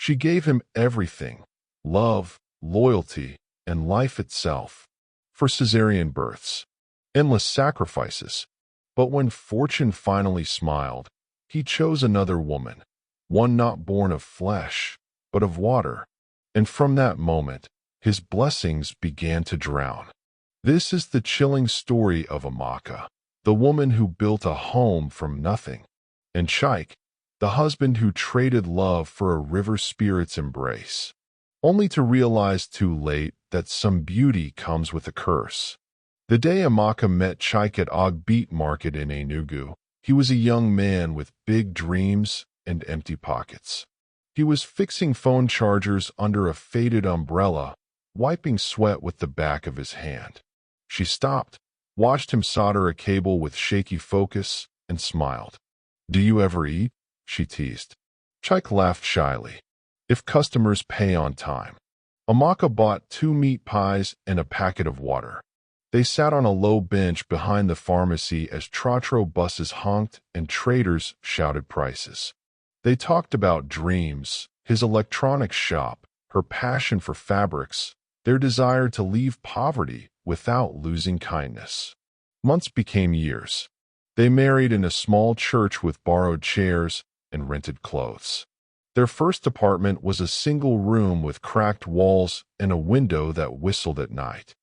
She gave him everything: love, loyalty, and life itself. For cesarean births, endless sacrifices. But when fortune finally smiled, he chose another woman, one not born of flesh, but of water. And from that moment, his blessings began to drown. This is the chilling story of Amaka, the woman who built a home from nothing, and Chike, the husband who traded love for a river spirit's embrace, only to realize too late that some beauty comes with a curse. The day Amaka met Chike at Og Beat Market in Enugu, he was a young man with big dreams and empty pockets. He was fixing phone chargers under a faded umbrella, wiping sweat with the back of his hand. She stopped, watched him solder a cable with shaky focus, and smiled. "Do you ever eat?" she teased. Chike laughed shyly. "If customers pay on time." Amaka bought 2 meat pies and a packet of water. They sat on a low bench behind the pharmacy as trotro buses honked and traders shouted prices. They talked about dreams, his electronics shop, her passion for fabrics, their desire to leave poverty without losing kindness. Months became years. They married in a small church with borrowed chairs and rented clothes. Their first apartment was a single room with cracked walls and a window that whistled at night.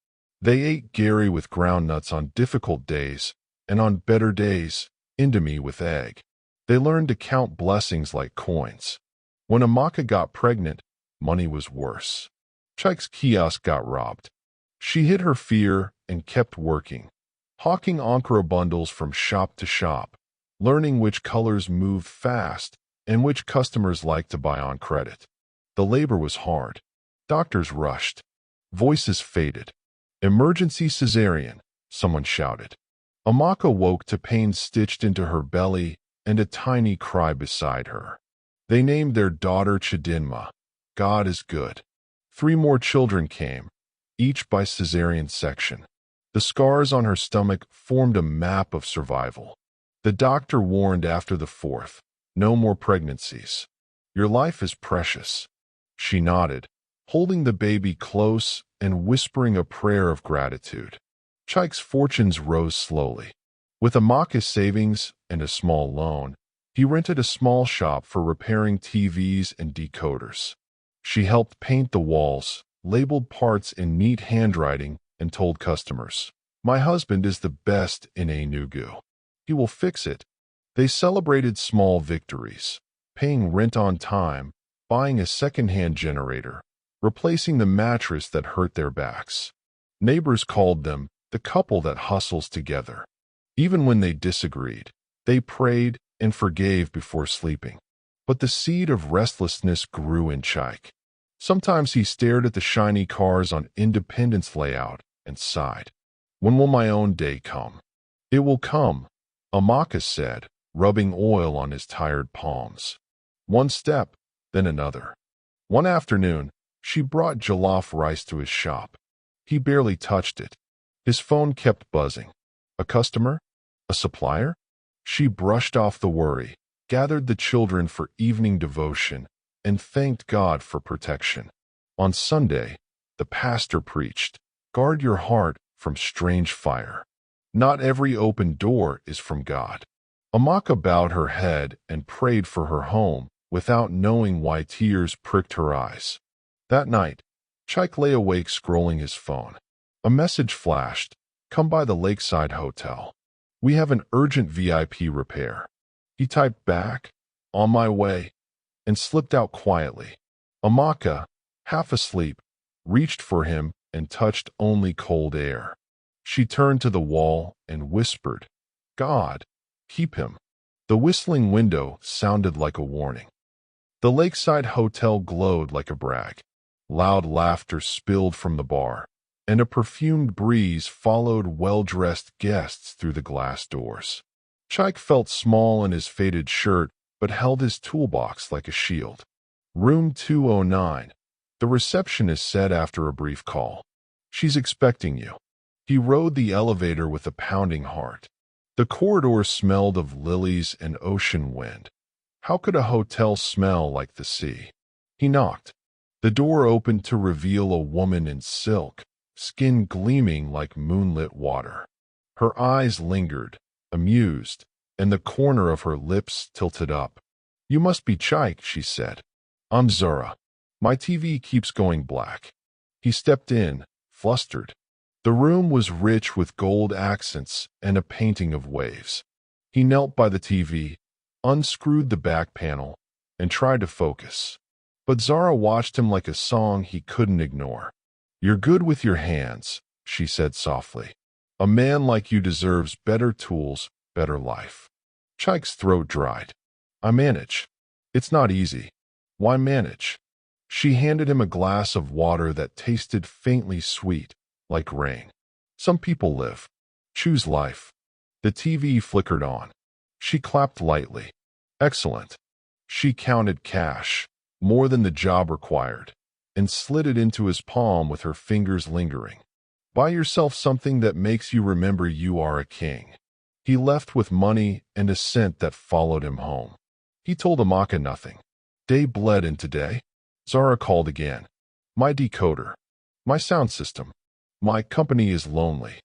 They ate Gary with groundnuts on difficult days, and on better days, Indomie with egg. They learned to count blessings like coins. When Amaka got pregnant, money was worse. Chike's kiosk got robbed. She hid her fear and kept working, hawking Ankara bundles from shop to shop, learning which colors moved fast and which customers liked to buy on credit. The labor was hard. Doctors rushed. Voices faded. "Emergency cesarean," someone shouted. Amaka woke to pain stitched into her belly and a tiny cry beside her. They named their daughter Chidinma. God is good. 3 more children came, each by cesarean section. The scars on her stomach formed a map of survival. The doctor warned after the 4th, "No more pregnancies. Your life is precious." She nodded, holding the baby close and whispering a prayer of gratitude. Chike's fortunes rose slowly. With Amaka's savings and a small loan, he rented a small shop for repairing TVs and decoders. She helped paint the walls, labeled parts in neat handwriting, and told customers, "My husband is the best in Enugu. He will fix it." They celebrated small victories, paying rent on time, buying a second-hand generator, replacing the mattress that hurt their backs. Neighbors called them the couple that hustles together. Even when they disagreed, they prayed and forgave before sleeping. But the seed of restlessness grew in Chike. Sometimes he stared at the shiny cars on Independence Layout and sighed. "When will my own day come?" "It will come," Amaka said, rubbing oil on his tired palms. One step, then another. One afternoon, she brought jollof rice to his shop. He barely touched it. His phone kept buzzing. A customer? A supplier? She brushed off the worry, gathered the children for evening devotion, and thanked God for protection. On Sunday, the pastor preached, "Guard your heart from strange fire. Not every open door is from God." Amaka bowed her head and prayed for her home, without knowing why tears pricked her eyes. That night, Chike lay awake scrolling his phone. A message flashed, "Come by the Lakeside Hotel. We have an urgent VIP repair." He typed back, "On my way," and slipped out quietly. Amaka, half asleep, reached for him and touched only cold air. She turned to the wall and whispered, "God, keep him." The whistling window sounded like a warning. The Lakeside Hotel glowed like a brag. Loud laughter spilled from the bar, and a perfumed breeze followed well-dressed guests through the glass doors. Chike felt small in his faded shirt, but held his toolbox like a shield. "Room 209, the receptionist said after a brief call. "She's expecting you." He rode the elevator with a pounding heart. The corridor smelled of lilies and ocean wind. How could a hotel smell like the sea? He knocked. The door opened to reveal a woman in silk, skin gleaming like moonlit water. Her eyes lingered, amused, and the corner of her lips tilted up. "You must be Chaik," she said. "I'm Zara. My TV keeps going black." He stepped in, flustered. The room was rich with gold accents and a painting of waves. He knelt by the TV, unscrewed the back panel, and tried to focus. But Zara watched him like a song he couldn't ignore. "You're good with your hands," she said softly. "A man like you deserves better tools, better life." Chaik's throat dried. "I manage." "It's not easy." "Why manage?" She handed him a glass of water that tasted faintly sweet, like rain. "Some people live. Choose life." The TV flickered on. She clapped lightly. "Excellent." She counted cash, more than the job required, and slid it into his palm with her fingers lingering. "Buy yourself something that makes you remember you are a king." He left with money and a scent that followed him home. He told Amaka nothing. Day bled into day. Zara called again. "My decoder. My sound system. My company is lonely."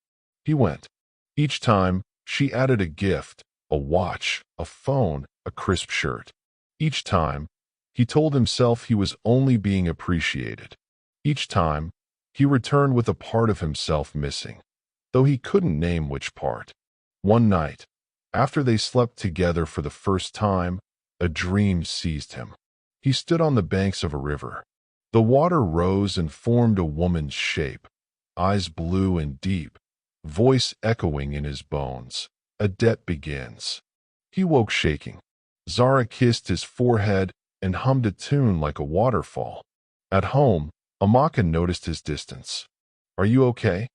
He went. Each time, she added a gift, a watch, a phone, a crisp shirt. Each time, he told himself he was only being appreciated. Each time, he returned with a part of himself missing, though he couldn't name which part. One night, after they slept together for the first time, a dream seized him. He stood on the banks of a river. The water rose and formed a woman's shape, eyes blue and deep, voice echoing in his bones. "A debt begins." He woke shaking. Zara kissed his forehead and hummed a tune like a waterfall. At home, Amaka noticed his distance. "Are you okay?"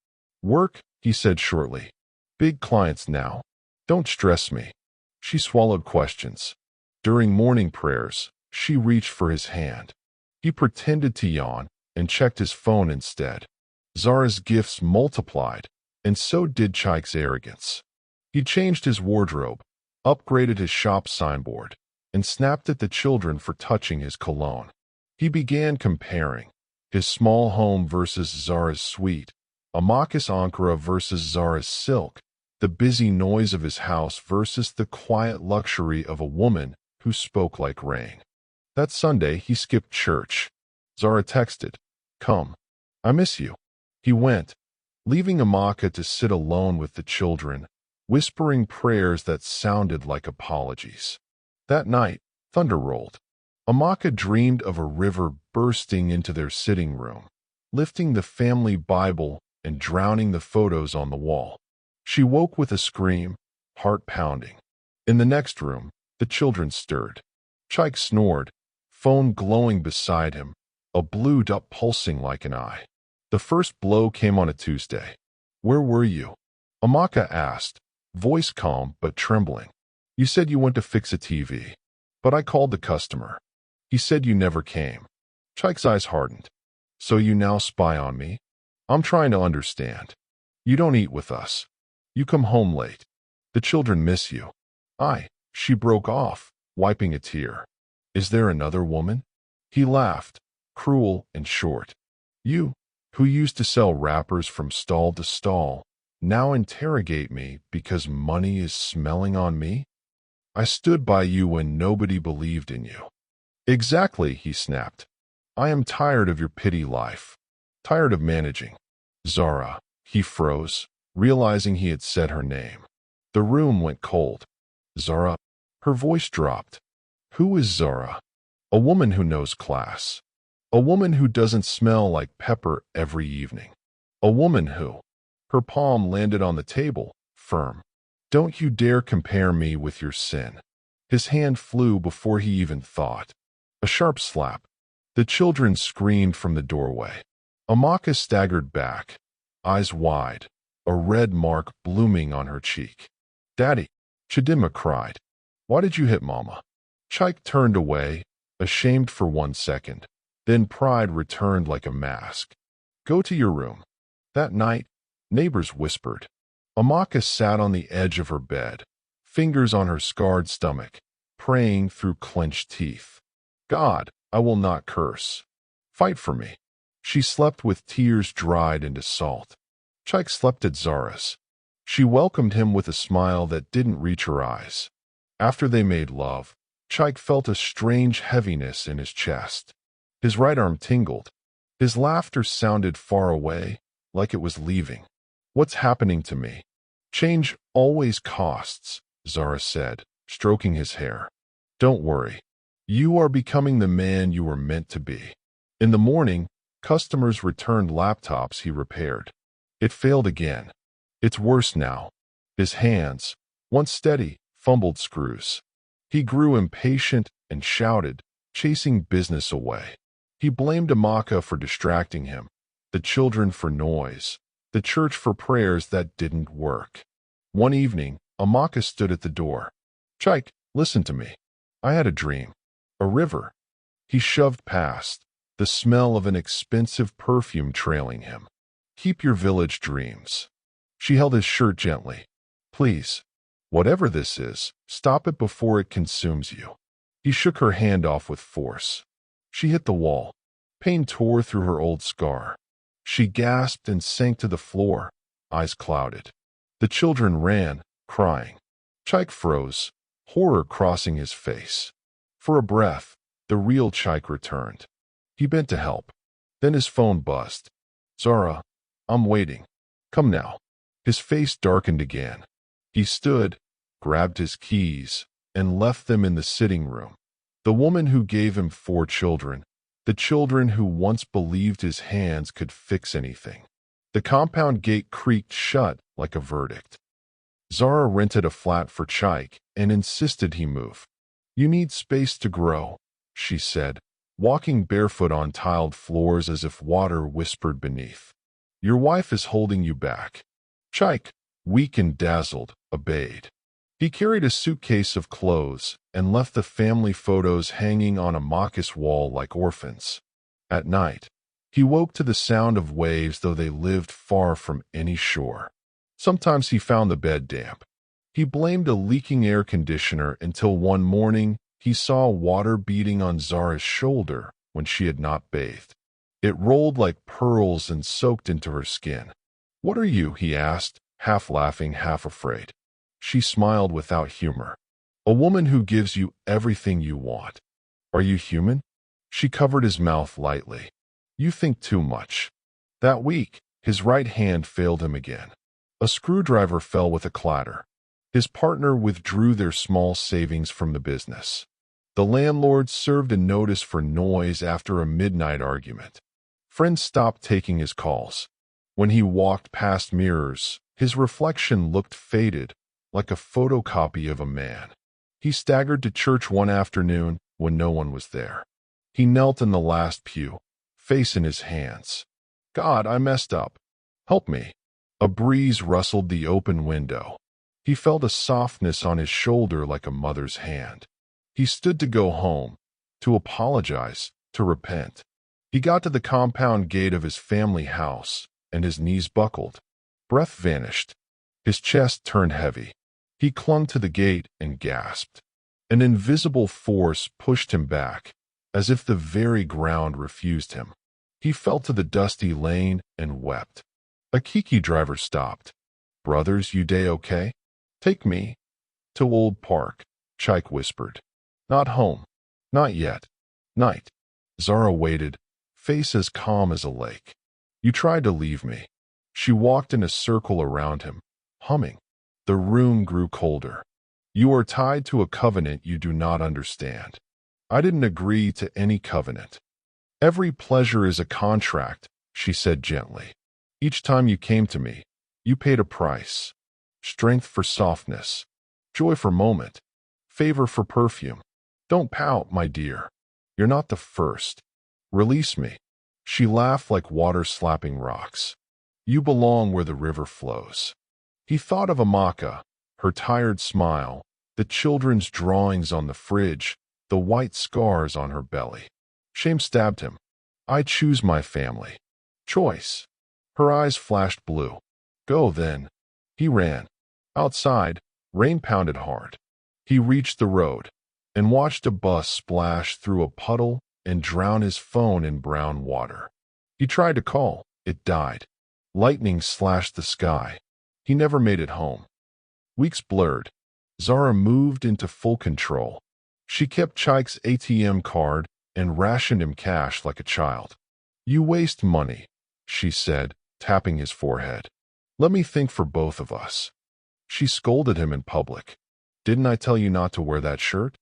"Work," he said shortly. "Big clients now. Don't stress me." She swallowed questions. During morning prayers, she reached for his hand. He pretended to yawn and checked his phone instead. Zara's gifts multiplied, and so did Chaik's arrogance. He changed his wardrobe, upgraded his shop signboard, and snapped at the children for touching his cologne. He began comparing his small home versus Zara's suite, Amaka's Ankara versus Zara's silk, the busy noise of his house versus the quiet luxury of a woman who spoke like rain. That Sunday, he skipped church. Zara texted, "Come. I miss you." He went, leaving Amaka to sit alone with the children, whispering prayers that sounded like apologies. That night, thunder rolled. Amaka dreamed of a river bursting into their sitting room, lifting the family Bible and drowning the photos on the wall. She woke with a scream, heart pounding. In the next room, the children stirred. Chaik snored, phone glowing beside him, a blue dot pulsing like an eye. The first blow came on a Tuesday. "Where were you?" Amaka asked, voice calm but trembling. "You said you went to fix a TV, but I called the customer. He said you never came." Chaik's eyes hardened. "So you now spy on me?" "I'm trying to understand. You don't eat with us. You come home late. The children miss you." She broke off, wiping a tear. "Is there another woman?" He laughed, cruel and short. "You, who used to sell wrappers from stall to stall, now interrogate me because money is smelling on me? I stood by you when nobody believed in you." "Exactly," he snapped. "I am tired of your pity life. Tired of managing." "Zara." He froze, realizing he had said her name. The room went cold. "Zara." Her voice dropped. "Who is Zara?" "A woman who knows class. A woman who doesn't smell like pepper every evening. A woman who—" Her palm landed on the table, firm. "Don't you dare compare me with your sin." His hand flew before he even thought. A sharp slap. The children screamed from the doorway. Amaka staggered back, eyes wide, a red mark blooming on her cheek. "Daddy!" Chidima cried. "Why did you hit Mama?" Chaik turned away, ashamed for 1 second. Then pride returned like a mask. "Go to your room." That night, neighbors whispered. Amaka sat on the edge of her bed, fingers on her scarred stomach, praying through clenched teeth. "God, I will not curse. Fight for me. She slept with tears dried into salt. Chaik slept at Zara's. She welcomed him with a smile that didn't reach her eyes. After they made love, Chaik felt a strange heaviness in his chest. His right arm tingled. His laughter sounded far away, like it was leaving. What's happening to me? Change always costs, Zara said, stroking his hair. Don't worry. You are becoming the man you were meant to be. In the morning, customers returned laptops he repaired. It failed again. It's worse now. His hands, once steady, fumbled screws. He grew impatient and shouted, chasing business away. He blamed Amaka for distracting him, the children for noise, the church for prayers that didn't work. One evening, Amaka stood at the door. Chaik, listen to me. I had a dream. A river. He shoved past, the smell of an expensive perfume trailing him. Keep your village dreams. She held his shirt gently. Please. Whatever this is, stop it before it consumes you. He shook her hand off with force. She hit the wall. Pain tore through her old scar. She gasped and sank to the floor, eyes clouded. The children ran, crying. Chaik froze, horror crossing his face. For a breath, the real Chaik returned. He bent to help. Then his phone buzzed. Zara, I'm waiting. Come now. His face darkened again. He stood, grabbed his keys, and left them in the sitting room. The woman who gave him 4 children, the children who once believed his hands could fix anything. The compound gate creaked shut like a verdict. Zara rented a flat for Chaik and insisted he move. You need space to grow, she said, walking barefoot on tiled floors as if water whispered beneath. Your wife is holding you back. Chaik, weak and dazzled, obeyed. He carried a suitcase of clothes and left the family photos hanging on Amaka's wall like orphans. At night, he woke to the sound of waves though they lived far from any shore. Sometimes he found the bed damp. He blamed a leaking air conditioner until one morning he saw water beating on Zara's shoulder when she had not bathed. It rolled like pearls and soaked into her skin. What are you? He asked, half laughing, half afraid. She smiled without humor. A woman who gives you everything you want. Are you human? She covered his mouth lightly. You think too much. That week, his right hand failed him again. A screwdriver fell with a clatter. His partner withdrew their small savings from the business. The landlord served a notice for noise after a midnight argument. Friends stopped taking his calls. When he walked past mirrors, his reflection looked faded, like a photocopy of a man. He staggered to church one afternoon when no one was there. He knelt in the last pew, face in his hands. God, I messed up. Help me. A breeze rustled the open window. He felt a softness on his shoulder like a mother's hand. He stood to go home, to apologize, to repent. He got to the compound gate of his family house, and his knees buckled. Breath vanished. His chest turned heavy. He clung to the gate and gasped. An invisible force pushed him back, as if the very ground refused him. He fell to the dusty lane and wept. A Kiki driver stopped. Brothers, you day okay? Take me. To Old Park, Chaik whispered. Not home. Not yet. Night. Zara waited, face as calm as a lake. You tried to leave me. She walked in a circle around him, humming. The room grew colder. You are tied to a covenant you do not understand. I didn't agree to any covenant. Every pleasure is a contract, she said gently. Each time you came to me, you paid a price. Strength for softness, joy for moment, favor for perfume. Don't pout, my dear. You're not the first. Release me. She laughed like water slapping rocks. You belong where the river flows. He thought of Amaka, her tired smile, the children's drawings on the fridge, the white scars on her belly. Shame stabbed him. I choose my family. Choice. Her eyes flashed blue. Go then. He ran. Outside, rain pounded hard. He reached the road and watched a bus splash through a puddle and drown his phone in brown water. He tried to call. It died. Lightning slashed the sky. He never made it home. Weeks blurred. Zara moved into full control. She kept Chike's ATM card and rationed him cash like a child. "You waste money," she said, tapping his forehead. "Let me think for both of us." She scolded him in public. "Didn't I tell you not to wear that shirt?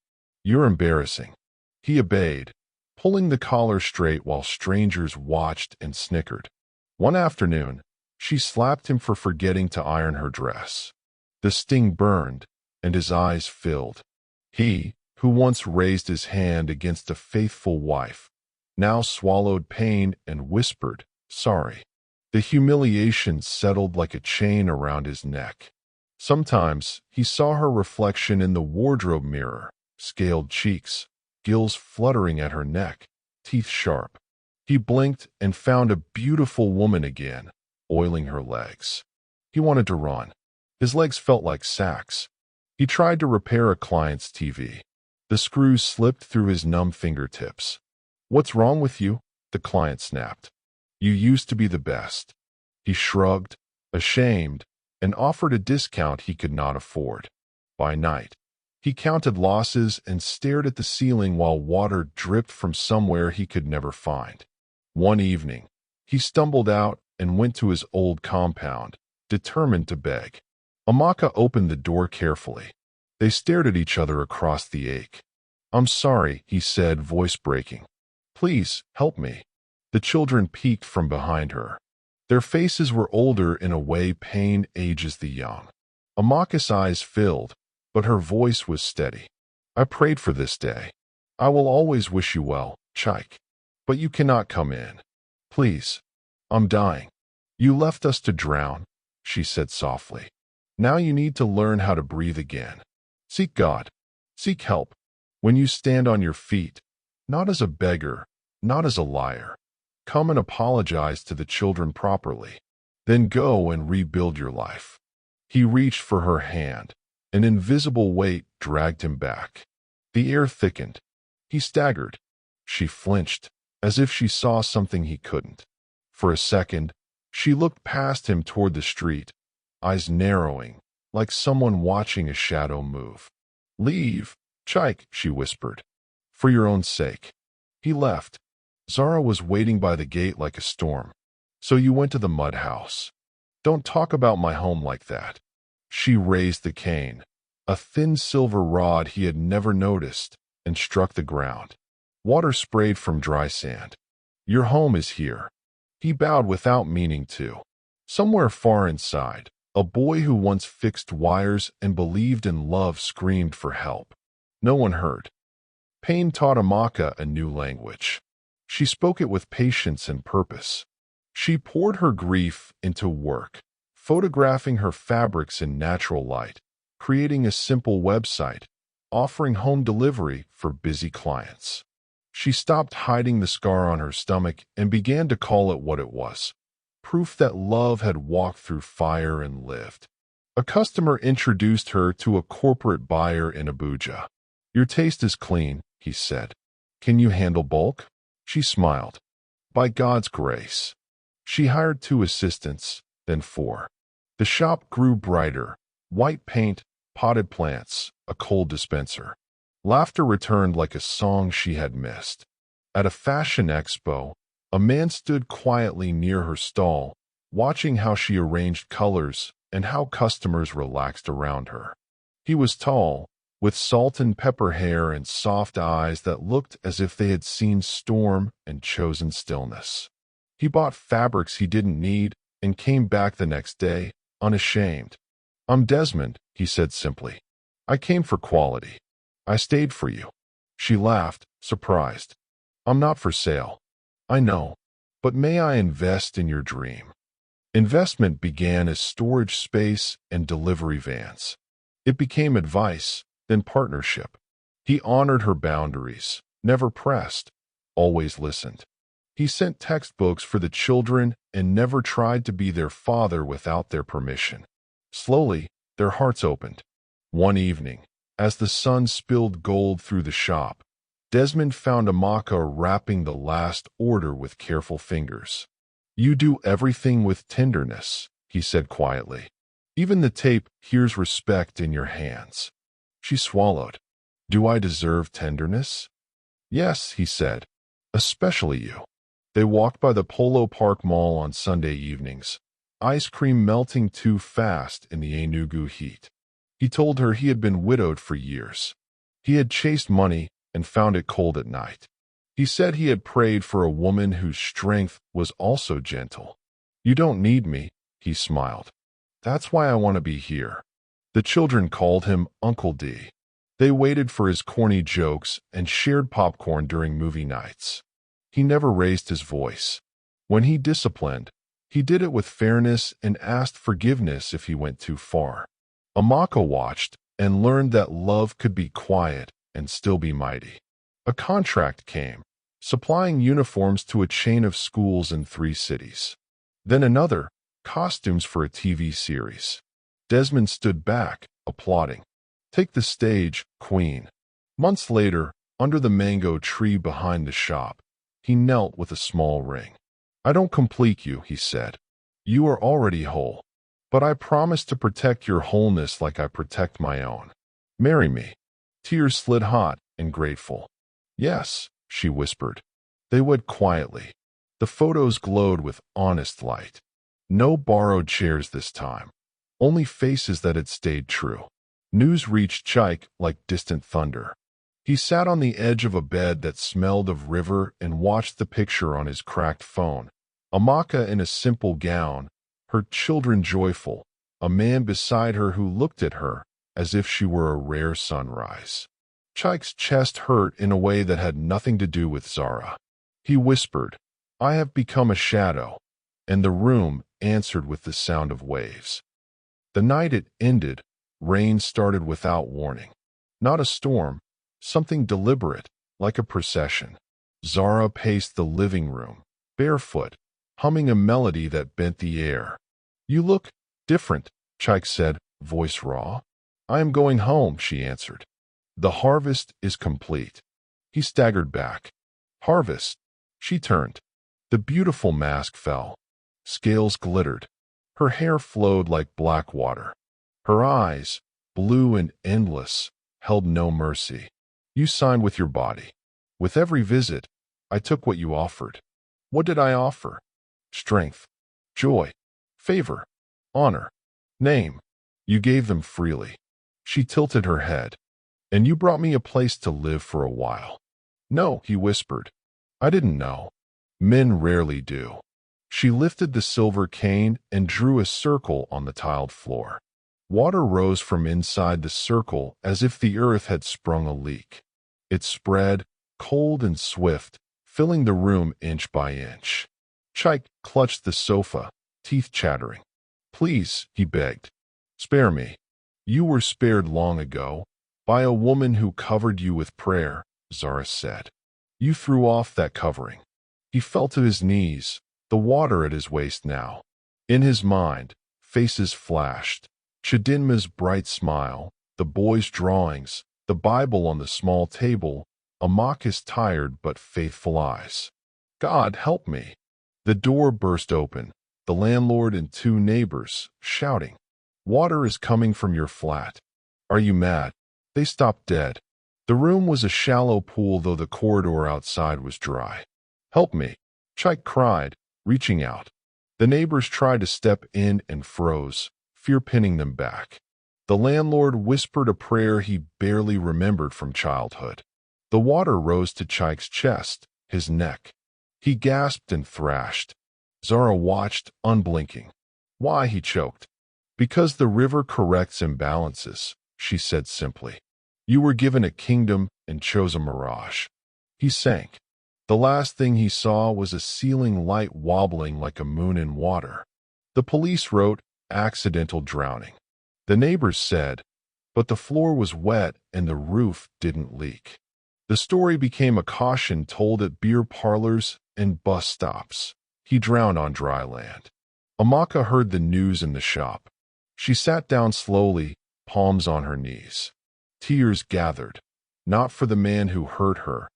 You're embarrassing." He obeyed, pulling the collar straight while strangers watched and snickered. One afternoon, she slapped him for forgetting to iron her dress. The sting burned, and his eyes filled. He, who once raised his hand against a faithful wife, now swallowed pain and whispered, "Sorry." The humiliation settled like a chain around his neck. Sometimes he saw her reflection in the wardrobe mirror, scaled cheeks, gills fluttering at her neck, teeth sharp. He blinked and found a beautiful woman again, oiling her legs. He wanted to run. His legs felt like sacks. He tried to repair a client's TV. The screws slipped through his numb fingertips. "What's wrong with you?" the client snapped. "You used to be the best." He shrugged, ashamed, and offered a discount he could not afford. By night, he counted losses and stared at the ceiling while water dripped from somewhere he could never find. One evening, he stumbled out and went to his old compound, determined to beg. Amaka opened the door carefully. They stared at each other across the ache. "I'm sorry," he said, voice breaking. "Please, help me." The children peeked from behind her. Their faces were older in a way pain ages the young. Amaka's eyes filled, but her voice was steady. "I prayed for this day. I will always wish you well, Chike. But you cannot come in. Please. I'm dying." "You left us to drown," she said softly. "Now you need to learn how to breathe again. Seek God. Seek help. When you stand on your feet, not as a beggar, not as a liar. Come and apologize to the children properly. Then go and rebuild your life." He reached for her hand. An invisible weight dragged him back. The air thickened. He staggered. She flinched, as if she saw something he couldn't. For a second, she looked past him toward the street, eyes narrowing, like someone watching a shadow move. "Leave, Chike," she whispered. "For your own sake." He left. Zara was waiting by the gate like a storm. "So you went to the mud house. Don't talk about my home like that." She raised the cane, a thin silver rod he had never noticed, and struck the ground. Water sprayed from dry sand. "Your home is here." He bowed without meaning to. Somewhere far inside, a boy who once fixed wires and believed in love screamed for help. No one heard. Pain taught Amaka a new language. She spoke it with patience and purpose. She poured her grief into work, photographing her fabrics in natural light, creating a simple website, offering home delivery for busy clients. She stopped hiding the scar on her stomach and began to call it what it was: proof that love had walked through fire and lived. A customer introduced her to a corporate buyer in Abuja. "Your taste is clean," he said. "Can you handle bulk?" She smiled. "By God's grace." She hired 2 assistants, then 4. The shop grew brighter: white paint, potted plants, a cold dispenser. Laughter returned like a song she had missed. At a fashion expo, a man stood quietly near her stall, watching how she arranged colors and how customers relaxed around her. He was tall, with salt and pepper hair and soft eyes that looked as if they had seen storm and chosen stillness. He bought fabrics he didn't need and came back the next day, unashamed. "I'm Desmond," he said simply. "I came for quality. I stayed for you." She laughed, surprised. "I'm not for sale." "I know, but may I invest in your dream?" Investment began as storage space and delivery vans. It became advice, then partnership. He honored her boundaries, never pressed, always listened. He sent textbooks for the children and never tried to be their father without their permission. Slowly, their hearts opened. One evening, as the sun spilled gold through the shop, Desmond found Amaka wrapping the last order with careful fingers. "You do everything with tenderness," he said quietly. "Even the tape hears respect in your hands." She swallowed. "Do I deserve tenderness?" "Yes," he said, "especially you." They walked by the Polo Park Mall on Sunday evenings, ice cream melting too fast in the Enugu heat. He told her he had been widowed for years. He had chased money and found it cold at night. He said he had prayed for a woman whose strength was also gentle. "You don't need me," he smiled. "That's why I want to be here." The children called him Uncle D. They waited for his corny jokes and shared popcorn during movie nights. He never raised his voice. When he disciplined, he did it with fairness and asked forgiveness if he went too far. Amaka watched and learned that love could be quiet and still be mighty. A contract came, supplying uniforms to a chain of schools in 3 cities. Then another, costumes for a TV series. Desmond stood back, applauding. "Take the stage, Queen." Months later, under the mango tree behind the shop, he knelt with a small ring. "I don't complete you," he said. "You are already whole. But I promise to protect your wholeness like I protect my own. Marry me." Tears slid hot and grateful. "Yes," she whispered. They wed quietly. The photos glowed with honest light. No borrowed chairs this time. Only faces that had stayed true. News reached Chike like distant thunder. He sat on the edge of a bed that smelled of river and watched the picture on his cracked phone. Amaka in a simple gown, her children joyful, a man beside her who looked at her as if she were a rare sunrise. Chike's chest hurt in a way that had nothing to do with Zara. He whispered, "I have become a shadow," and the room answered with the sound of waves. The night it ended, rain started without warning. Not a storm, something deliberate, like a procession. Zara paced the living room, barefoot, humming a melody that bent the air. "You look different," Chike said, voice raw. "I am going home," she answered. "The harvest is complete." He staggered back. "Harvest?" She turned. The beautiful mask fell. Scales glittered. Her hair flowed like black water. Her eyes, blue and endless, held no mercy. "You signed with your body. With every visit, I took what you offered." "What did I offer?" "Strength, joy, favor, honor, name. You gave them freely." She tilted her head. "And you brought me a place to live for a while." "No," he whispered. "I didn't know. Men rarely do." She lifted the silver cane and drew a circle on the tiled floor. Water rose from inside the circle as if the earth had sprung a leak. It spread, cold and swift, filling the room inch by inch. Chike clutched the sofa, teeth chattering. "Please," he begged. "Spare me. You were spared long ago, by a woman who covered you with prayer," Zara said. "You threw off that covering." He fell to his knees, the water at his waist now. In his mind, faces flashed. Chidinma's bright smile, the boys' drawings, the Bible on the small table, Amaka's tired but faithful eyes. "God, help me." The door burst open, the landlord and 2 neighbors, shouting, "Water is coming from your flat. Are you mad?" They stopped dead. The room was a shallow pool, though the corridor outside was dry. "Help me," Chike cried, reaching out. The neighbors tried to step in and froze, fear pinning them back. The landlord whispered a prayer he barely remembered from childhood. The water rose to Chike's chest, his neck. He gasped and thrashed. Zara watched, unblinking. "Why?" he choked. "Because the river corrects imbalances," she said simply. "You were given a kingdom and chose a mirage." He sank. The last thing he saw was a ceiling light wobbling like a moon in water. The police wrote, "accidental drowning." The neighbors said, but the floor was wet and the roof didn't leak. The story became a caution told at beer parlors and bus stops. He drowned on dry land. Amaka heard the news in the shop. She sat down slowly, palms on her knees. Tears gathered, not for the man who hurt her,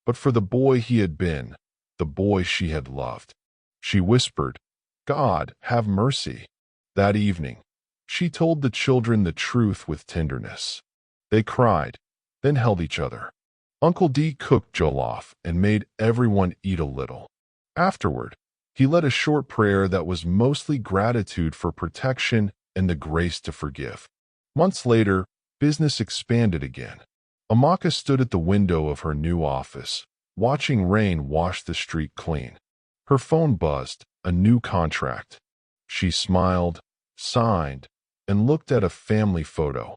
but for the boy he had been, the boy she had loved. She whispered, "God, have mercy." That evening, she told the children the truth with tenderness. They cried, then held each other. Uncle D cooked jollof and made everyone eat a little. Afterward, he led a short prayer that was mostly gratitude for protection and the grace to forgive. Months later, business expanded again. Amaka stood at the window of her new office, watching rain wash the street clean. Her phone buzzed, a new contract. She smiled, signed, and looked at a family photo.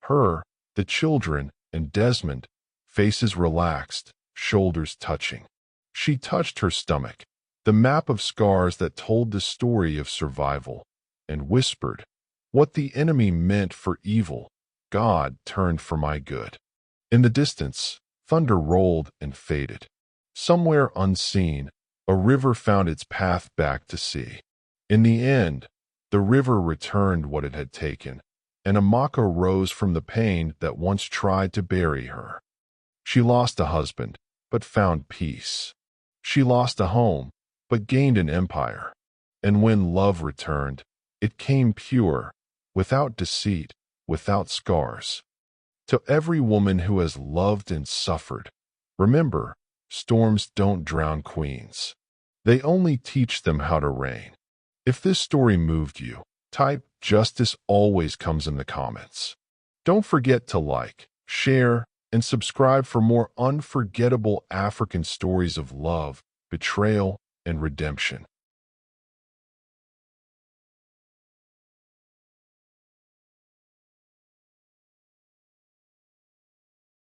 Her, the children, and Desmond, faces relaxed, shoulders touching. She touched her stomach, the map of scars that told the story of survival, and whispered, "What the enemy meant for evil, God turned for my good." In the distance, thunder rolled and faded. Somewhere unseen, a river found its path back to sea. In the end, the river returned what it had taken, and Amaka rose from the pain that once tried to bury her. She lost a husband, but found peace. She lost a home, but gained an empire. And when love returned, it came pure, without deceit, without scars. To every woman who has loved and suffered, remember, storms don't drown queens. They only teach them how to reign. If this story moved you, type "Justice Always Comes" in the comments. Don't forget to like, share, and subscribe for more unforgettable African stories of love, betrayal, and redemption.